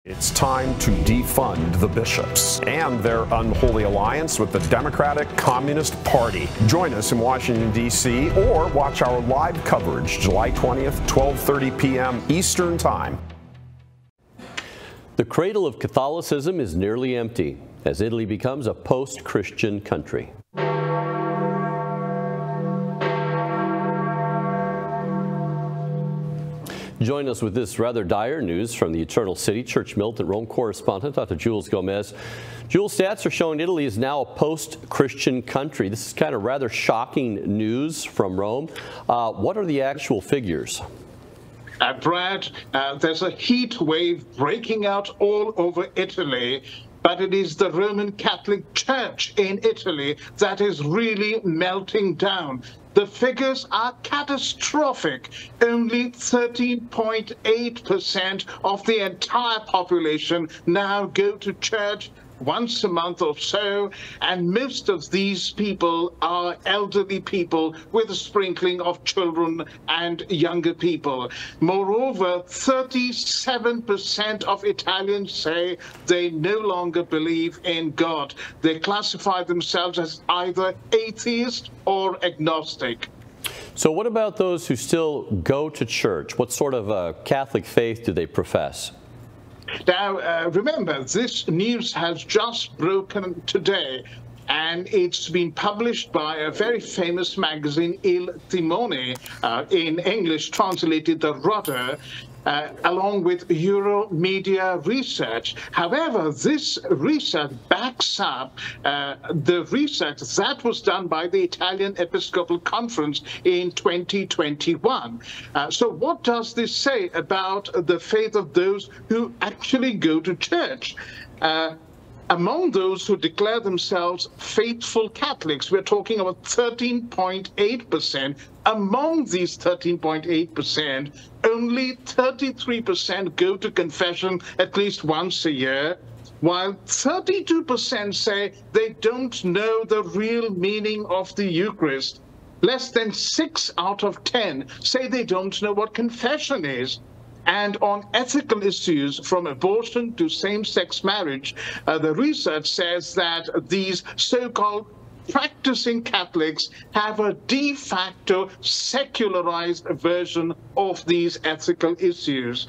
It's time to defund the bishops and their unholy alliance with the Democratic Communist Party. Join us in Washington, D.C., or watch our live coverage July 20th, 12:30 p.m. Eastern Time. The cradle of Catholicism is nearly empty as Italy becomes a post-Christian country. Join us with this rather dire news from the Eternal City Church Militant Rome correspondent, Dr. Jules Gomes. Jules, stats are showing Italy is now a post-Christian country. This is kind of rather shocking news from Rome. What are the actual figures? Brad, there's a heat wave breaking out all over Italy, but it is the Roman Catholic Church in Italy that is really melting down. The figures are catastrophic. Only 13.8% of the entire population now go to church once a month or so, and most of these people are elderly people with a sprinkling of children and younger people. Moreover, 37% of Italians say they no longer believe in God. They classify themselves as either atheist or agnostic. So what about those who still go to church? What sort of Catholic faith do they profess? Now, remember, this news has just broken today, and it's been published by a very famous magazine, Il Timone, in English translated The Rudder, along with Euromedia research. However, this research backs up the research that was done by the Italian Episcopal Conference in 2021. So what does this say about the faith of those who actually go to church? Among those who declare themselves faithful Catholics, we're talking about 13.8%. Among these 13.8%, only 33% go to confession at least once a year, while 32% say they don't know the real meaning of the Eucharist. Less than 6 out of 10 say they don't know what confession is. And on ethical issues, from abortion to same-sex marriage, the research says that these so-called practicing Catholics have a de facto secularized version of these ethical issues.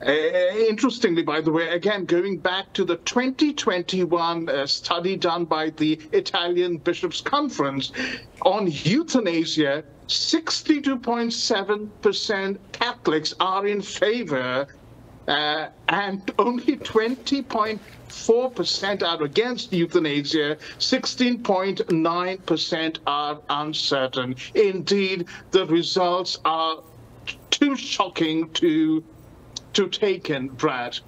Interestingly, by the way, again, going back to the 2021 study done by the Italian Bishops' Conference on euthanasia, 62.7% Catholics are in favor, and only 20.4% are against euthanasia. 16.9% are uncertain. Indeed, the results are too shocking to take in, Brad.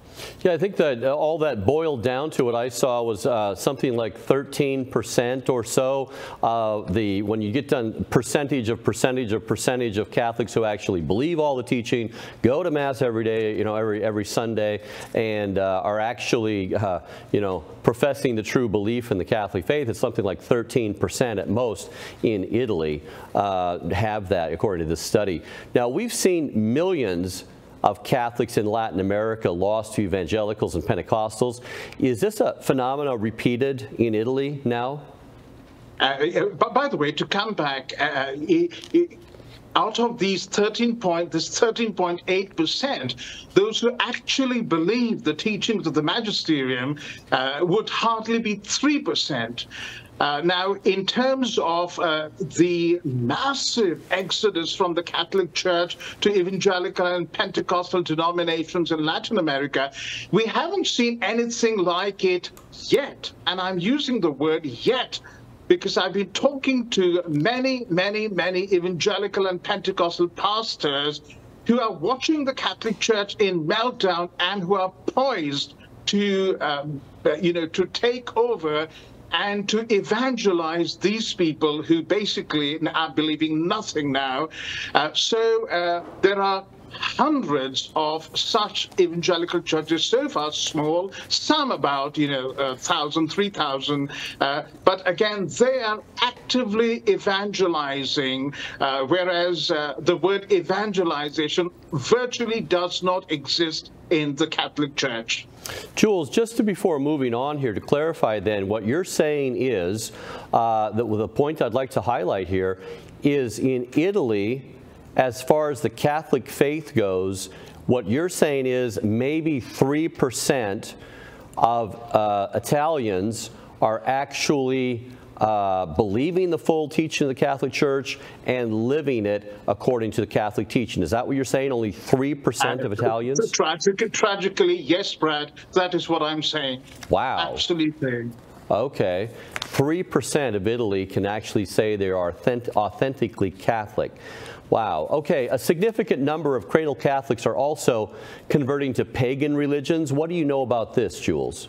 Yeah, I think that all that boiled down to what I saw was something like 13% or so. When you get done, percentage of Catholics who actually believe all the teaching, go to Mass every day, every Sunday, and are actually, professing the true belief in the Catholic faith. It's something like 13% at most in Italy have that, according to this study. Now, we've seen millions of Catholics in Latin America lost to evangelicals and Pentecostals. Is this a phenomenon repeated in Italy now? But by the way, to come back, out of these 13.8%, those who actually believe the teachings of the magisterium would hardly be 3%. Now, in terms of the massive exodus from the Catholic Church to evangelical and Pentecostal denominations in Latin America, we haven't seen anything like it yet. And I'm using the word yet because I've been talking to many evangelical and Pentecostal pastors who are watching the Catholic Church in meltdown and who are poised to, to take over and to evangelize these people who basically are believing nothing now. So there are hundreds of such evangelical churches, so far small, some about, 1,000, 3,000. But again, they are actively evangelizing, whereas the word evangelization virtually does not exist in the Catholic Church. Jules, just before moving on here, to clarify then, what you're saying is, the point I'd like to highlight here is in Italy, as far as the Catholic faith goes, what you're saying is maybe 3% of Italians are actually believing the full teaching of the Catholic Church and living it according to the Catholic teaching. Is that what you're saying? Only 3% of Italians? Tragically, yes, Brad. That is what I'm saying. Wow. Absolutely. Okay. 3% of Italy can actually say they are authentically Catholic. Wow. Okay. A significant number of cradle Catholics are also converting to pagan religions. What do you know about this, Jules?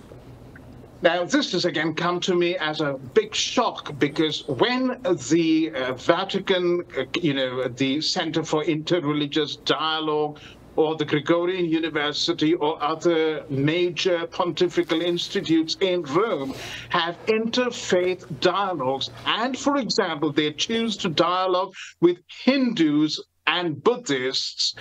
Now, this has again come to me as a big shock, because when the Vatican, the Center for Interreligious Dialogue, or the Gregorian University or other major pontifical institutes in Rome have interfaith dialogues, and, for example, they choose to dialogue with Hindus and Buddhists,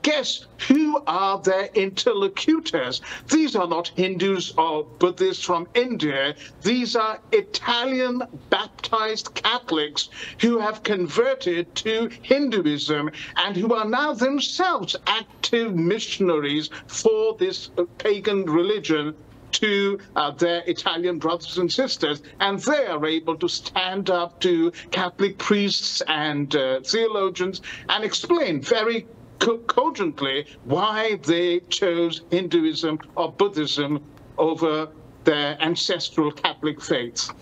guess who are their interlocutors? These are not Hindus or Buddhists from India. These are Italian baptized Catholics who have converted to Hinduism and who are now themselves active missionaries for this pagan religion to their Italian brothers and sisters, and they are able to stand up to Catholic priests and theologians and explain very cogently why they chose Hinduism or Buddhism over their ancestral Catholic faiths.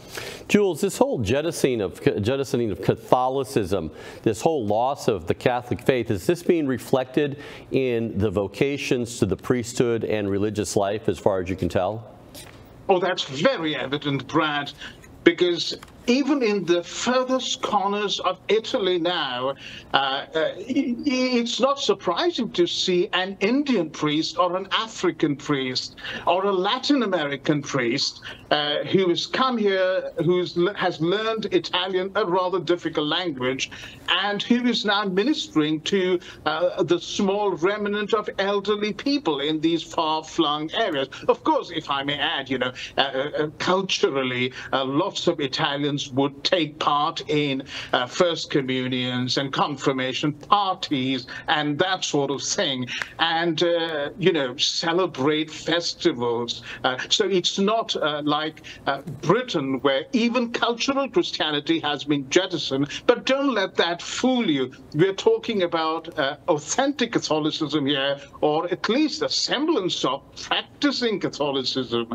Jules, this whole jettisoning of Catholicism, this whole loss of the Catholic faith, is this being reflected in the vocations to the priesthood and religious life, as far as you can tell? Oh, that's very evident, Brad, because even in the furthest corners of Italy now, it's not surprising to see an Indian priest or an African priest or a Latin American priest who has come here, has learned Italian, a rather difficult language, and who is now ministering to the small remnant of elderly people in these far-flung areas. Of course, if I may add, culturally, lots of Italians would take part in First Communions and confirmation parties and that sort of thing, and celebrate festivals. So it's not like Britain, where even cultural Christianity has been jettisoned. But don't let that fool you. We're talking about authentic Catholicism here, or at least a semblance of practicing Catholicism.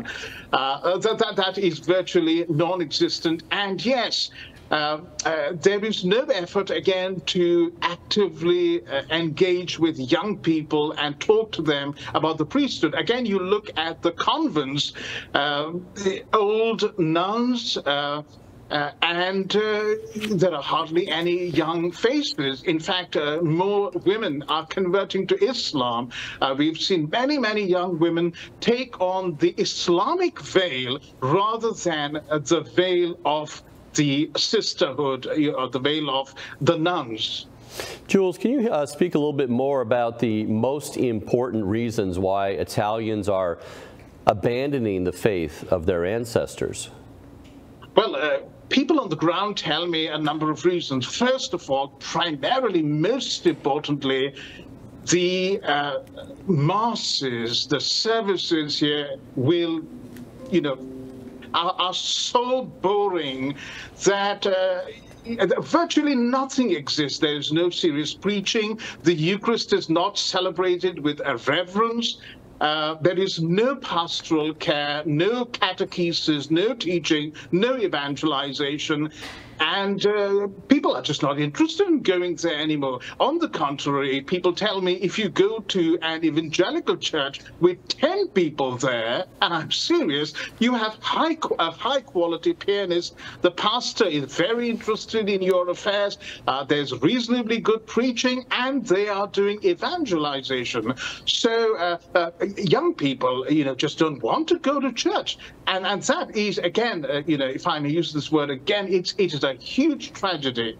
That is virtually non-existent. And yes, there is no effort, again, to actively engage with young people and talk to them about the priesthood. Again, you look at the convents, the old nuns, and there are hardly any young faces. In fact, more women are converting to Islam. We've seen many, many young women take on the Islamic veil rather than the veil of the sisterhood, or the veil of the nuns. Jules, can you speak a little bit more about the most important reasons why Italians are abandoning the faith of their ancestors? Well, people on the ground tell me a number of reasons. First of all, primarily, most importantly, the masses, the services here will, are so boring that virtually nothing exists. There is no serious preaching. The Eucharist is not celebrated with a reverence. There is no pastoral care, no catechesis, no teaching, no evangelization. And people are just not interested in going there anymore. On the contrary, people tell me if you go to an evangelical church with 10 people there, and I'm serious, you have a high-quality pianist. The pastor is very interested in your affairs. There's reasonably good preaching, and they are doing evangelization. So young people, just don't want to go to church. And that is, again, if I may use this word again, it is a huge tragedy.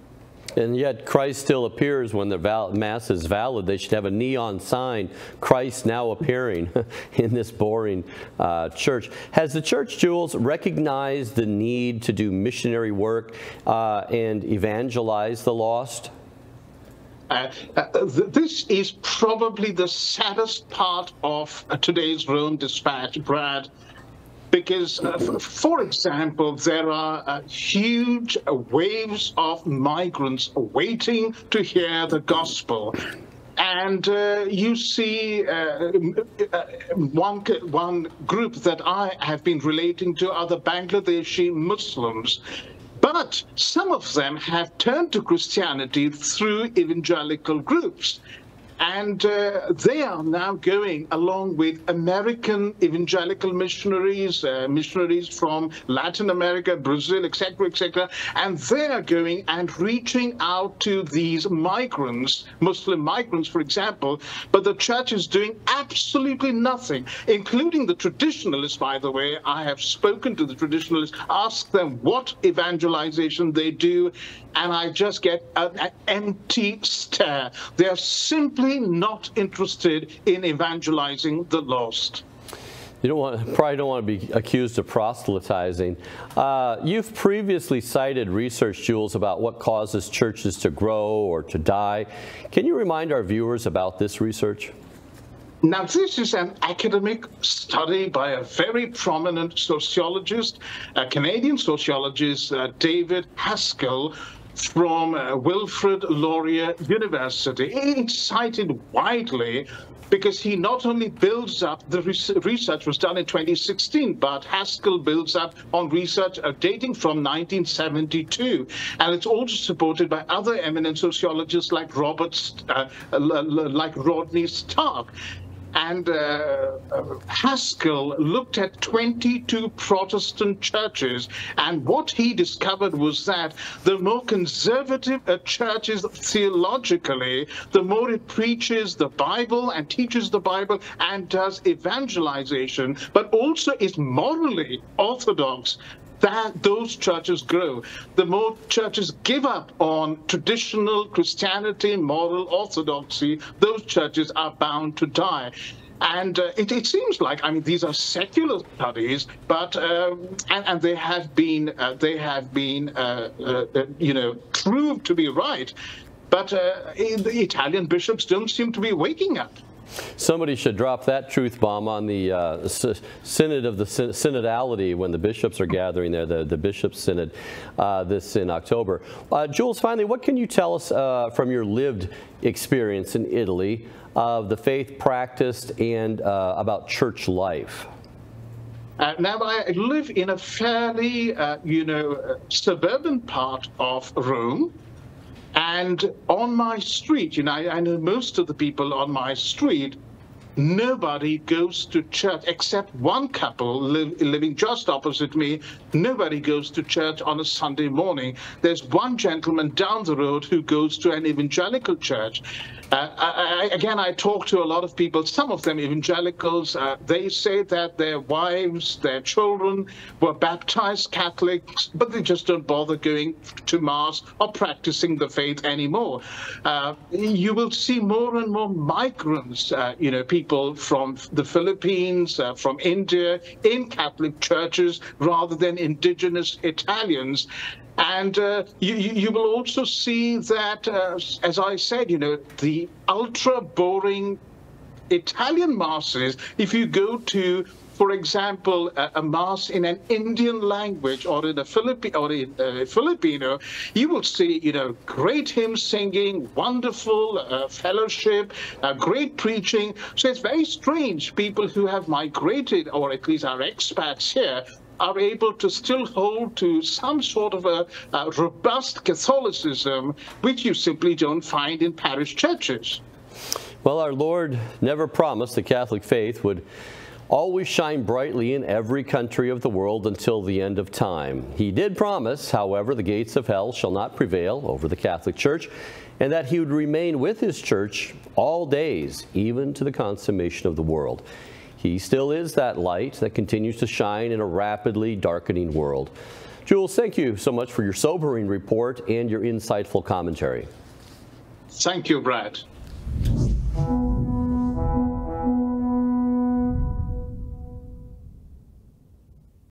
And yet Christ still appears when the Mass is valid. They should have a neon sign, Christ now appearing in this boring church. Has the church, Jules, recognized the need to do missionary work and evangelize the lost? This is probably the saddest part of today's Rome Dispatch, Brad. Because, for example, there are huge waves of migrants waiting to hear the gospel. And you see one group that I have been relating to are the Bangladeshi Muslims. But some of them have turned to Christianity through evangelical groups. And they are now going along with American evangelical missionaries, missionaries from Latin America, Brazil, etc., and they are going and reaching out to these migrants, Muslim migrants, for example, but the church is doing absolutely nothing, including the traditionalists, by the way. I have spoken to the traditionalists, asked them what evangelization they do, and I just get an empty stare. They are simply not interested in evangelizing the lost. You probably don't want to be accused of proselytizing. You've previously cited research, Jules, about what causes churches to grow or to die. Can you remind our viewers about this research? Now, this is an academic study by a very prominent sociologist, a Canadian sociologist, David Haskell, from Wilfrid Laurier University. It's cited widely because he not only builds up, the research was done in 2016, but Haskell builds up on research dating from 1972. And it's also supported by other eminent sociologists like Rodney Stark. And Haskell looked at 22 Protestant churches, and what he discovered was that the more conservative a church is theologically, the more it preaches the Bible and teaches the Bible and does evangelization, but also is morally orthodox, that those churches grow. The more churches give up on traditional Christianity, moral orthodoxy, those churches are bound to die. And it seems like, I mean, these are secular studies, but and they have been proved to be right. But the Italian bishops don't seem to be waking up. Somebody should drop that truth bomb on the synod of the synodality when the bishops are gathering there, the bishops' synod, this in October. Jules, finally, what can you tell us from your lived experience in Italy of the faith practiced and about church life? Now, I live in a fairly, suburban part of Rome. And on my street, I know most of the people on my street, nobody goes to church except one couple living just opposite me. Nobody goes to church on a Sunday morning. There's one gentleman down the road who goes to an evangelical church. I talk to a lot of people, some of them evangelicals. They say that their wives, their children were baptized Catholics, but they just don't bother going to Mass or practicing the faith anymore. You will see more and more migrants, people from the Philippines, from India, in Catholic churches rather than indigenous Italians. And you will also see that, as I said, the ultra-boring Italian masses, if you go to, for example, a mass in an Indian language or in a Filipino, you will see, great hymn singing, wonderful fellowship, great preaching. So it's very strange. People who have migrated, or at least are expats here, are able to still hold to some sort of a robust Catholicism, which you simply don't find in parish churches. Well, our Lord never promised the Catholic faith would always shine brightly in every country of the world until the end of time. He did promise, however, the gates of hell shall not prevail over the Catholic Church, and that he would remain with his church all days, even to the consummation of the world. He still is that light that continues to shine in a rapidly darkening world. Jules, thank you so much for your sobering report and your insightful commentary. Thank you, Brad.